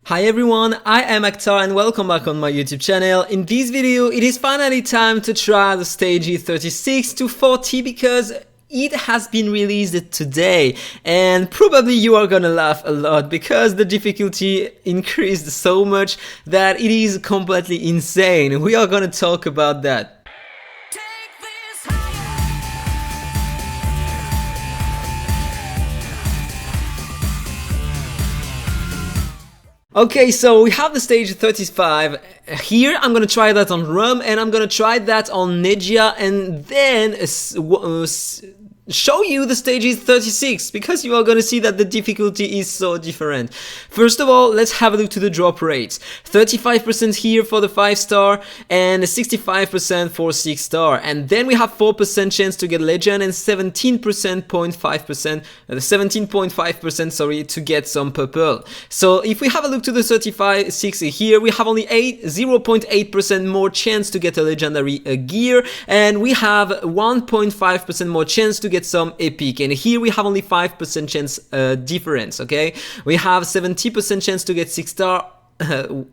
Hi everyone, I am AhkTaar and welcome back on my YouTube channel. In this video, it is finally time to try the stage 36 to 40 because it has been released today and probably you are gonna laugh a lot because the difficulty increased so much that it is completely insane. We are gonna talk about that. Okay, so we have the stage 35 here. I'm gonna try that on RUM and I'm gonna try that on NEDGIA and then show you the stages 36 because you are gonna see that the difficulty is so different. First of all, let's have a look to the drop rates. 35% here for the 5-star and 65% for 6-star, and then we have 4% chance to get legend and 17.5% sorry, to get some purple. So if we have a look to the 35-6 here, we have only 0.8% more chance to get a legendary gear, and we have 1.5% more chance to get some epic, and here we have only 5% chance difference. Okay, we have 70% chance to get 6-star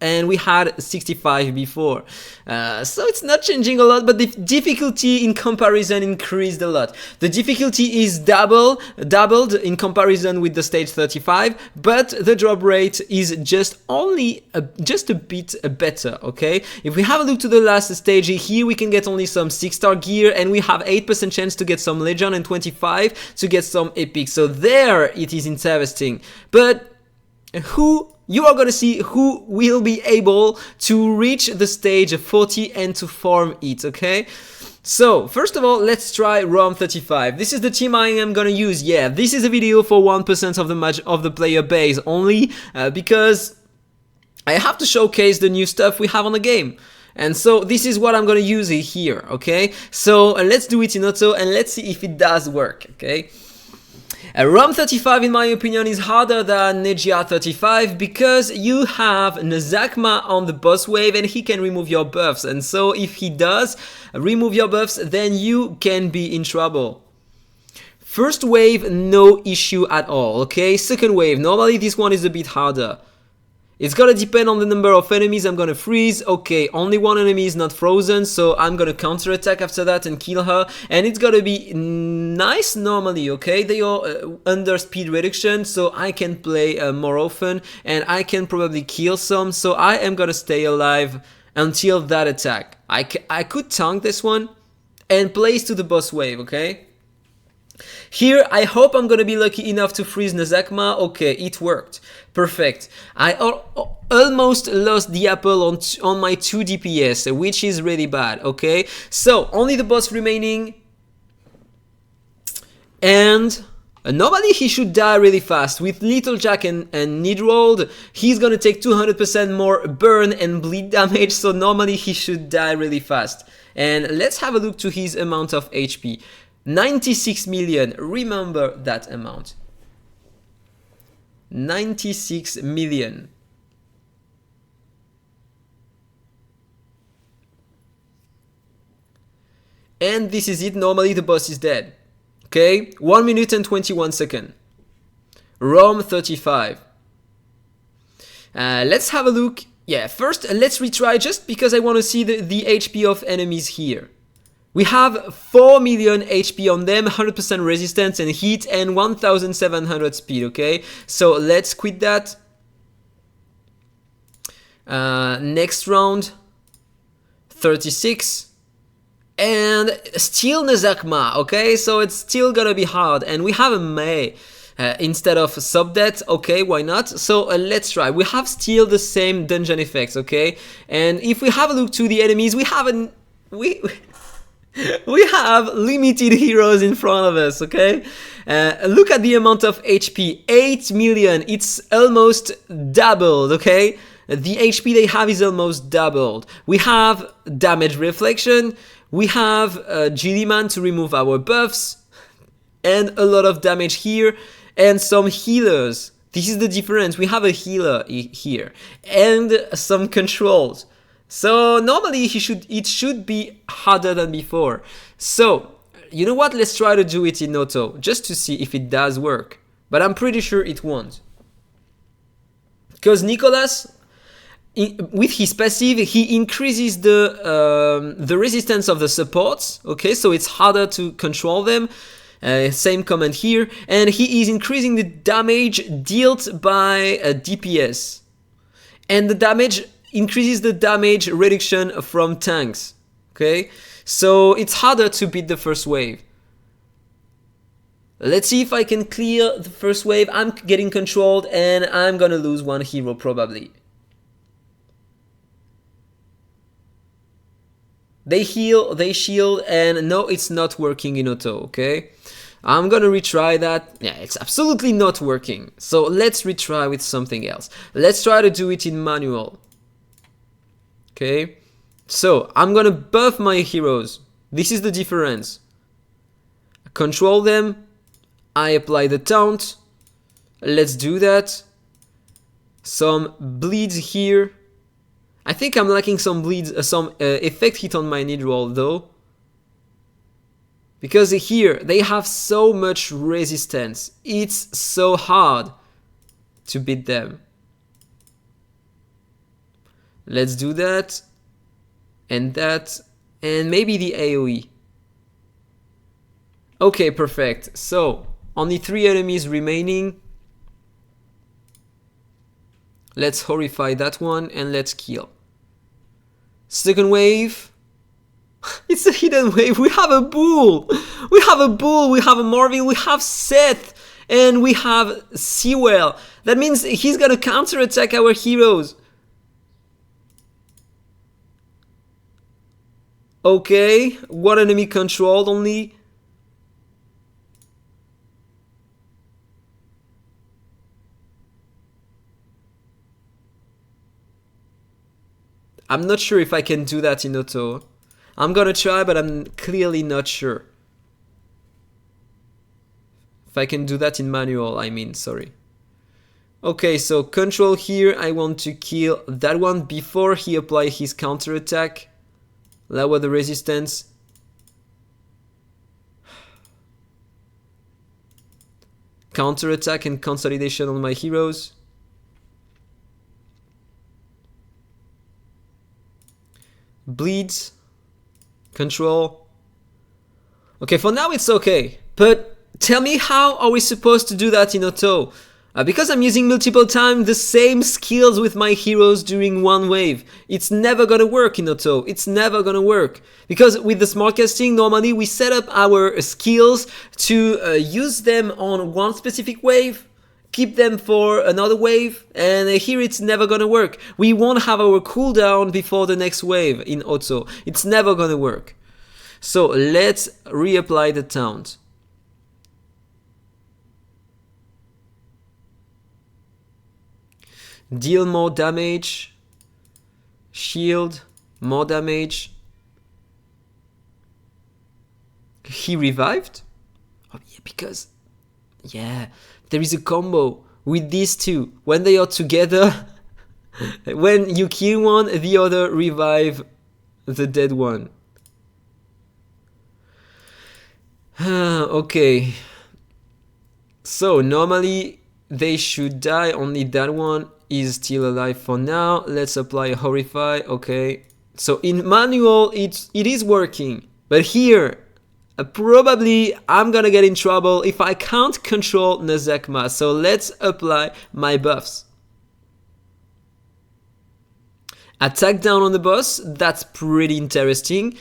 and we had 65 before, so it's not changing a lot, but the difficulty in comparison increased a lot. The difficulty is doubled in comparison with the stage 35, but the drop rate is just a bit better. Okay, if we have a look to the last stage here, we can get only some 6-star gear and we have 8% chance to get some legend and 25 to get some epic, so there it is interesting. But you are gonna see who will be able to reach the stage 40 and to farm it, okay? So, first of all, let's try RUM 35. This is the team I am gonna use. Yeah, this is a video for 1% of the player base only, because I have to showcase the new stuff we have on the game. And so this is what I'm gonna use here, okay? So let's do it in auto and let's see if it does work, okay? RUM 35 in my opinion is harder than NEDGIA 35 because you have Nazakma on the boss wave and he can remove your buffs, and so if he does remove your buffs then you can be in trouble. First wave, no issue at all, okay? Second wave, normally this one is a bit harder. It's gonna depend on the number of enemies I'm gonna freeze. Okay, only one enemy is not frozen, so I'm gonna counterattack after that and kill her, and it's gonna be nice normally, okay? They are under speed reduction, so I can play more often and I can probably kill some, so I am gonna stay alive until that attack. I could tank this one and place to the boss wave, okay? Here, I hope I'm gonna be lucky enough to freeze Nazakma. Okay, it worked. Perfect. I almost lost the apple on my 2 DPS, which is really bad, okay? So, only the boss remaining. And normally he should die really fast. With Little Jack and Nidrold, he's gonna take 200% more burn and bleed damage, so normally he should die really fast. And let's have a look to his amount of HP. 96 million, remember that amount. 96 million. And this is it, normally the boss is dead. Okay, 1 minute and 21 seconds. RUM 35. Let's have a look. Yeah, first let's retry just because I want to see the HP of enemies here. We have 4 million HP on them, 100% resistance and heat, and 1700 speed, okay? So let's quit that. Next round, 36. And still Nazakma, okay? So it's still gonna be hard. And we have a May instead of Subdet, okay, why not? So let's try. We have still the same dungeon effects, okay? And if we have a look to the enemies, we have limited heroes in front of us, okay? Look at the amount of HP, 8 million, it's almost doubled, okay? The HP they have is almost doubled. We have damage reflection, we have Gilliman to remove our buffs, and a lot of damage here, and some healers. This is the difference, we have a healer here, and some controls. So normally it should be harder than before. So you know what, let's try to do it in auto just to see if it does work, but I'm pretty sure it won't. because Nicholas, with his passive, he increases the resistance of the supports. Okay, so it's harder to control them. Same comment here, and he is increasing the damage dealt by DPS, and the damage increases the damage reduction from tanks. Okay, so it's harder to beat the first wave. Let's see if I can clear the first wave. I'm getting controlled, and I'm gonna lose one hero probably. They heal, they shield, and no, it's not working in auto, okay? I'm gonna retry that. Yeah, it's absolutely not working. So let's retry with something else. Let's try to do it in manual. Okay? So I'm gonna buff my heroes. This is the difference. I control them. I apply the taunt. Let's do that. Some bleeds here. I think I'm lacking some bleeds, some effect hit on my need roll though. Because here, they have so much resistance. It's so hard to beat them. Let's do that. And maybe the AoE. Okay, perfect. So, only 3 enemies remaining. Let's horrify that one and let's kill. Second wave. It's a hidden wave. We have a bull. We have a bull. We have a Marvin. We have Seth. And we have Sewell. That means he's gonna counterattack our heroes. Okay. One enemy controlled only. I'm not sure if I can do that in auto. I'm gonna try, but I'm clearly not sure. If I can do that in manual, I mean, sorry. Okay, so control here, I want to kill that one before he applies his counterattack. Lower the resistance. Counterattack and consolidation on my heroes. Bleeds. Control. Okay, for now it's okay. But tell me, how are we supposed to do that in auto? Because I'm using multiple times the same skills with my heroes during one wave. It's never gonna work in auto. It's never gonna work. Because with the smart casting, normally we set up our skills to use them on one specific wave, keep them for another wave, and here it's never gonna work. We won't have our cooldown before the next wave in auto. It's never gonna work. So let's reapply the taunt. Deal more damage. Shield, more damage. He revived? Oh yeah, because yeah, there is a combo with these two. When they are together, when you kill one, the other revive the dead one. Okay. So normally they should die, only that one is still alive for now. Let's apply Horrify. Okay. So in manual it is working. But here probably I'm gonna get in trouble if I can't control Nazakma. So let's apply my buffs. Attack down on the boss. That's pretty interesting.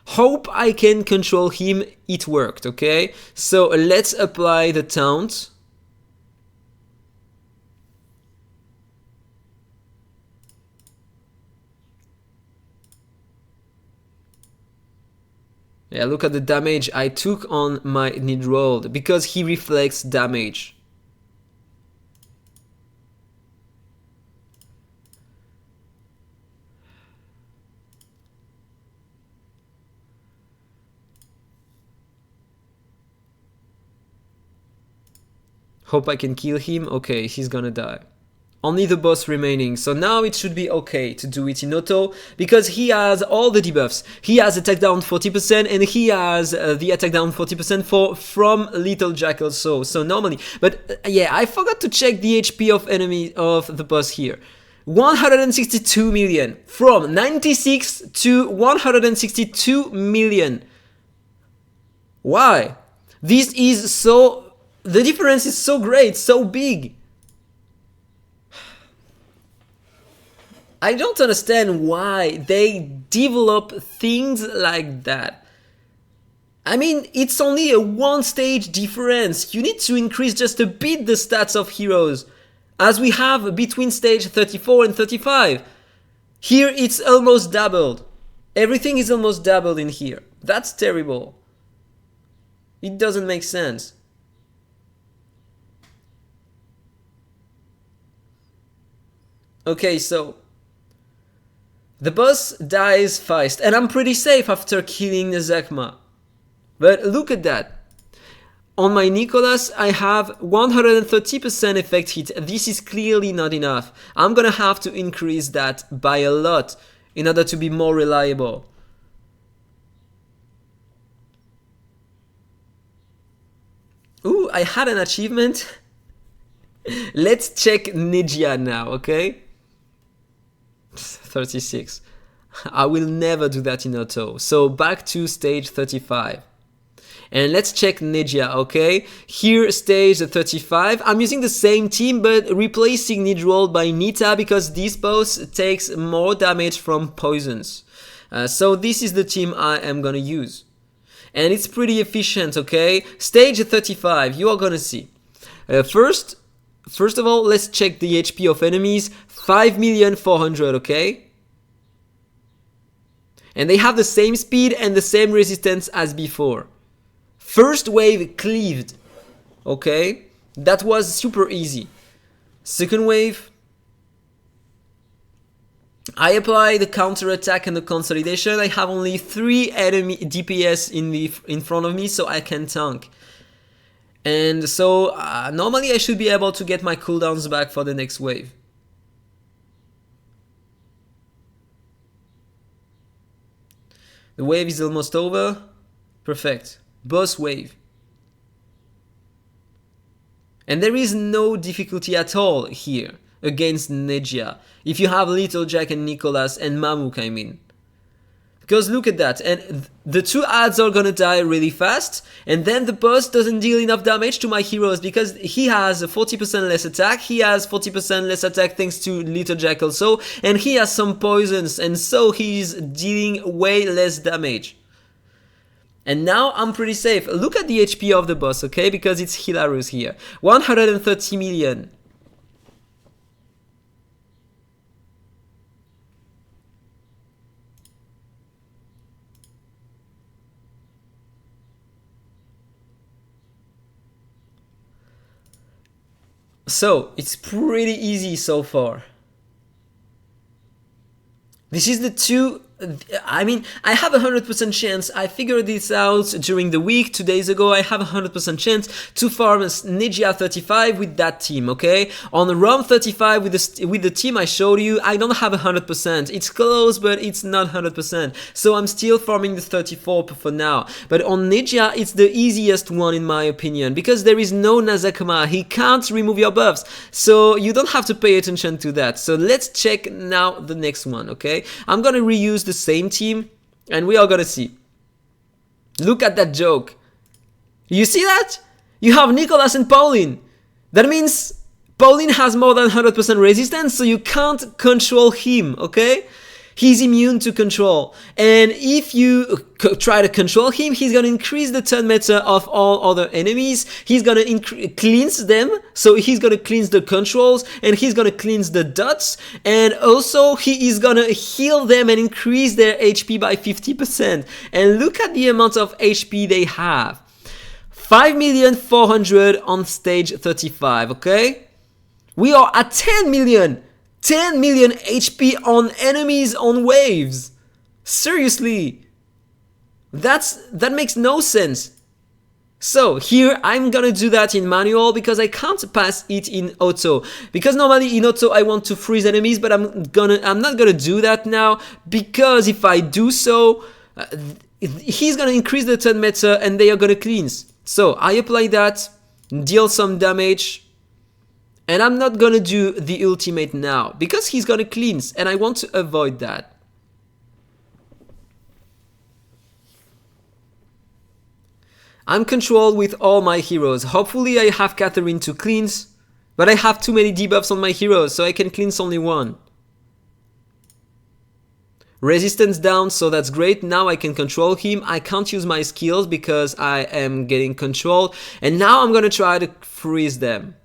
Hope I can control him. It worked, okay? So let's apply the taunt. Yeah, look at the damage I took on my need roll because he reflects damage. Hope I can kill him. Okay, he's gonna die. Only the boss remaining. So now it should be okay to do it in auto because he has all the debuffs. He has attack down 40% and he has the attack down 40% from Little Jack also. So normally, but yeah, I forgot to check the HP of the boss here. 162 million from 96 to 162 million. Why? This is so, the difference is so great, so big. I don't understand why they develop things like that. I mean, it's only a one stage difference. You need to increase just a bit the stats of heroes, as we have between stage 34 and 35. Here it's almost doubled. Everything is almost doubled in here. That's terrible. It doesn't make sense. Okay, so the boss dies fast, and I'm pretty safe after killing the Zakma. But look at that. On my Nicholas, I have 130% effect hit. This is clearly not enough. I'm gonna have to increase that by a lot in order to be more reliable. Ooh, I had an achievement. Let's check Nedgia now, okay? 36. I will never do that in auto. So back to stage 35. And let's check Nedgia, okay? Here, stage 35. I'm using the same team, but replacing Nidroll by Nita because this boss takes more damage from poisons. So this is the team I am gonna use. And it's pretty efficient, okay? Stage 35, you are gonna see. First of all, let's check the HP of enemies. 5,400,000, okay? And they have the same speed and the same resistance as before. First wave cleaved, okay? That was super easy. Second wave, I apply the counter attack and the consolidation. I have only 3 enemy DPS in front of me, so I can tank. And so normally I should be able to get my cooldowns back for the next wave. The wave is almost over. Perfect. Boss wave. And there is no difficulty at all here against Nedgia. If you have Little Jack and Nicholas and Mamuk, I mean. Because look at that, and the 2 ads are gonna die really fast, and then the boss doesn't deal enough damage to my heroes because he has 40% less attack, he has 40% less attack thanks to Little Jack also, and he has some poisons, and so he's dealing way less damage. And now I'm pretty safe. Look at the HP of the boss, okay, because it's hilarious here. 130 million. So, it's pretty easy so far. This is the 2, I mean, I have 100% chance, I figured this out during the week, 2 days ago, I have 100% chance to farm Nedgia 35 with that team, okay? On RUM 35 with the team I showed you, I don't have 100%, it's close, but it's not 100%, so I'm still farming the 34 for now. But on Nedgia, it's the easiest one in my opinion, because there is no Nazakama, he can't remove your buffs, so you don't have to pay attention to that. So let's check now the next one, okay? I'm gonna reuse the same team and we are gonna see. Look at that joke. You see that? You have Nicholas and Pauline. That means Pauline has more than 100% resistance, so you can't control him, okay? He's immune to control, and if you try to control him, he's gonna increase the turn meter of all other enemies, he's gonna cleanse them, so he's gonna cleanse the controls, and he's gonna cleanse the dots, and also he is gonna heal them and increase their HP by 50%. And look at the amount of HP they have. 5,400,000 on stage 35, okay? We are at 10 million! 10 million HP on enemies on waves. Seriously. That makes no sense. So here I'm gonna do that in manual because I can't pass it in auto. Because normally in auto I want to freeze enemies, but I'm not gonna do that now, because if I do so, he's gonna increase the turn meter and they are gonna cleanse. So I apply that, deal some damage, and I'm not gonna do the ultimate now because he's gonna cleanse and I want to avoid that. I'm controlled with all my heroes. Hopefully I have Catherine to cleanse, but I have too many debuffs on my heroes, so I can cleanse only one. Resistance down, so that's great. Now I can control him. I can't use my skills because I am getting controlled. And now I'm gonna try to freeze them.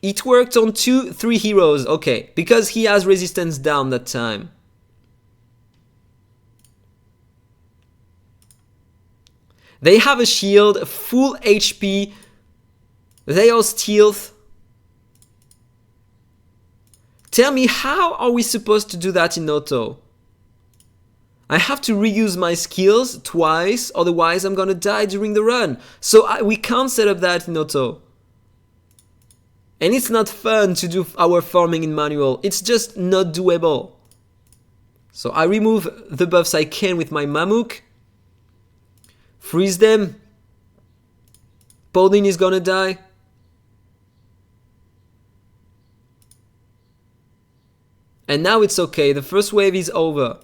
It worked on 2-3 heroes, okay, because he has resistance down that time. They have a shield, full HP, they are stealth. Tell me, how are we supposed to do that in auto? I have to reuse my skills twice, otherwise I'm gonna die during the run. So we can't set up that in auto. And it's not fun to do our farming in manual, it's just not doable. So I remove the buffs I can with my Mamook. Freeze them. Pauline is gonna die. And now it's okay, the first wave is over.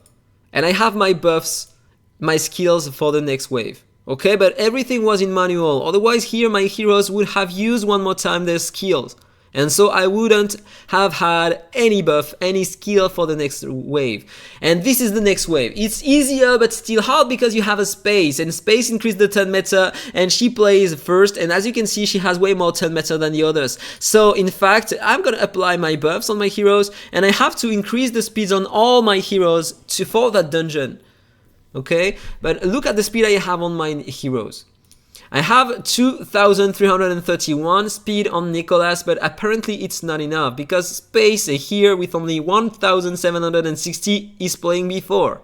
And I have my buffs, my skills for the next wave. Okay, but everything was in manual, otherwise here my heroes would have used one more time their skills. And so I wouldn't have had any buff, any skill for the next wave. And this is the next wave. It's easier but still hard because you have a space, and space increased the turn meta, and she plays first, and as you can see she has way more turn meta than the others. So in fact I'm gonna apply my buffs on my heroes, and I have to increase the speeds on all my heroes for that dungeon. Okay, but look at the speed I have on my heroes. I have 2331 speed on Nicholas, but apparently it's not enough because Space here with only 1760 is playing before.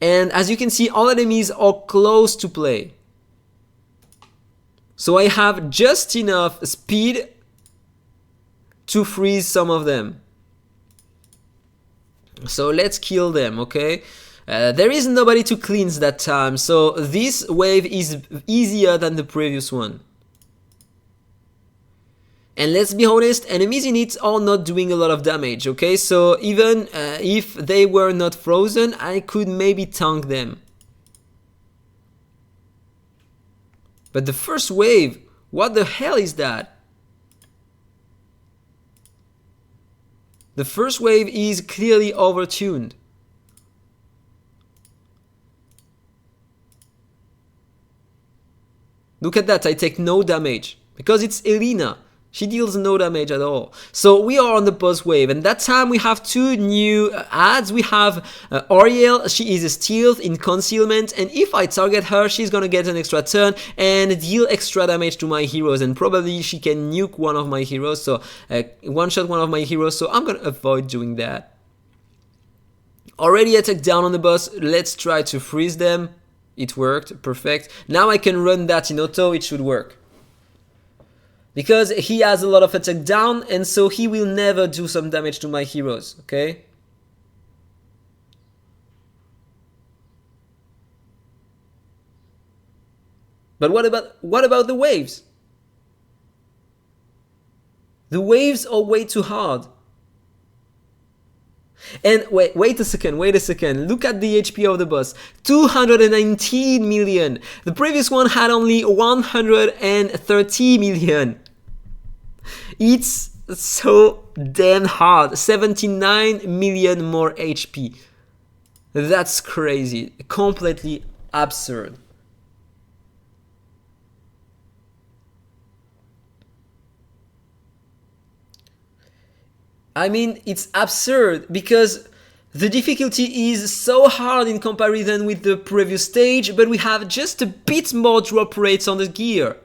And as you can see, all enemies are close to play. So I have just enough speed to freeze some of them. So let's kill them, okay? There is nobody to cleanse that time, so this wave is easier than the previous one. And let's be honest, enemies in it are not doing a lot of damage, okay? So even if they were not frozen, I could maybe tank them. But the first wave, what the hell is that? The first wave is clearly overtuned. Look at that, I take no damage, because it's Elena. She deals no damage at all. So we are on the boss wave, and that time we have two new adds. We have Ariel, she is a stealth in concealment, and if I target her, she's gonna get an extra turn and deal extra damage to my heroes, and probably she can nuke one of my heroes, so one-shot one of my heroes, so I'm gonna avoid doing that. Already attack down on the boss, let's try to freeze them. It worked, perfect. Now I can run that in auto, it should work. Because he has a lot of attack down, and so he will never do some damage to my heroes, okay? But what about the waves? The waves are way too hard. And wait a second, look at the HP of the boss, 219 million. The previous one had only 130 million. It's so damn hard, 79 million more HP. That's crazy, completely absurd. I mean, it's absurd because the difficulty is so hard in comparison with the previous stage, but we have just a bit more drop rates on the gear.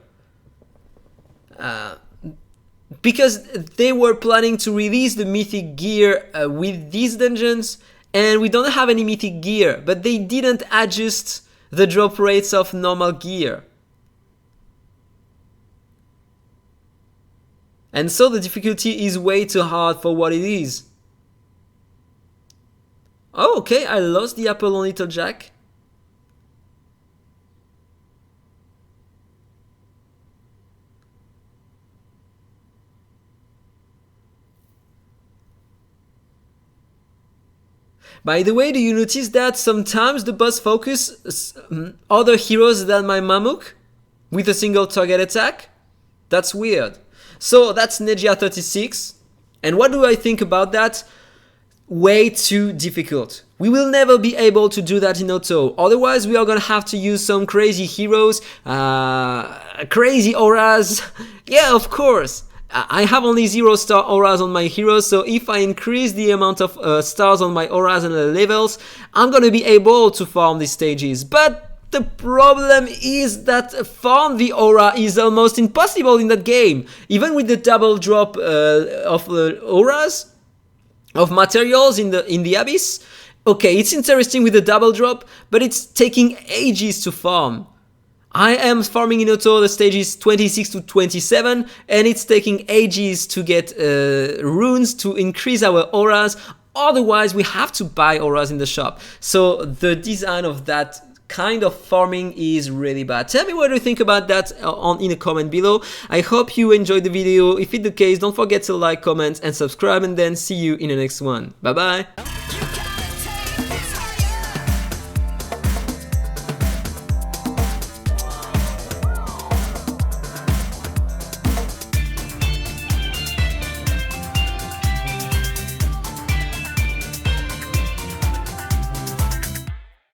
Because they were planning to release the mythic gear with these dungeons, and we don't have any mythic gear, but they didn't adjust the drop rates of normal gear. And so the difficulty is way too hard for what it is. Oh, okay, I lost the apple on Little Jack. By the way, do you notice that sometimes the boss focuses other heroes than my Mammoth with a single target attack? That's weird. So that's Nedgia 36. And what do I think about that? Way too difficult. We will never be able to do that in auto. Otherwise, we are gonna have to use some crazy heroes, crazy auras. Yeah, of course. I have only 0-star auras on my heroes, so if I increase the amount of stars on my auras and levels, I'm gonna be able to farm these stages. But the problem is that farm the aura is almost impossible in that game. Even with the double drop of auras, of materials in the abyss. Okay, it's interesting with the double drop, but it's taking ages to farm. I am farming in auto the stages 26 to 27, and it's taking ages to get runes to increase our auras. Otherwise, we have to buy auras in the shop. So the design of that kind of farming is really bad. Tell me what you think about that in a comment below. I hope you enjoyed the video. If it's the case, don't forget to like, comment, and subscribe, and then see you in the next one. Bye bye.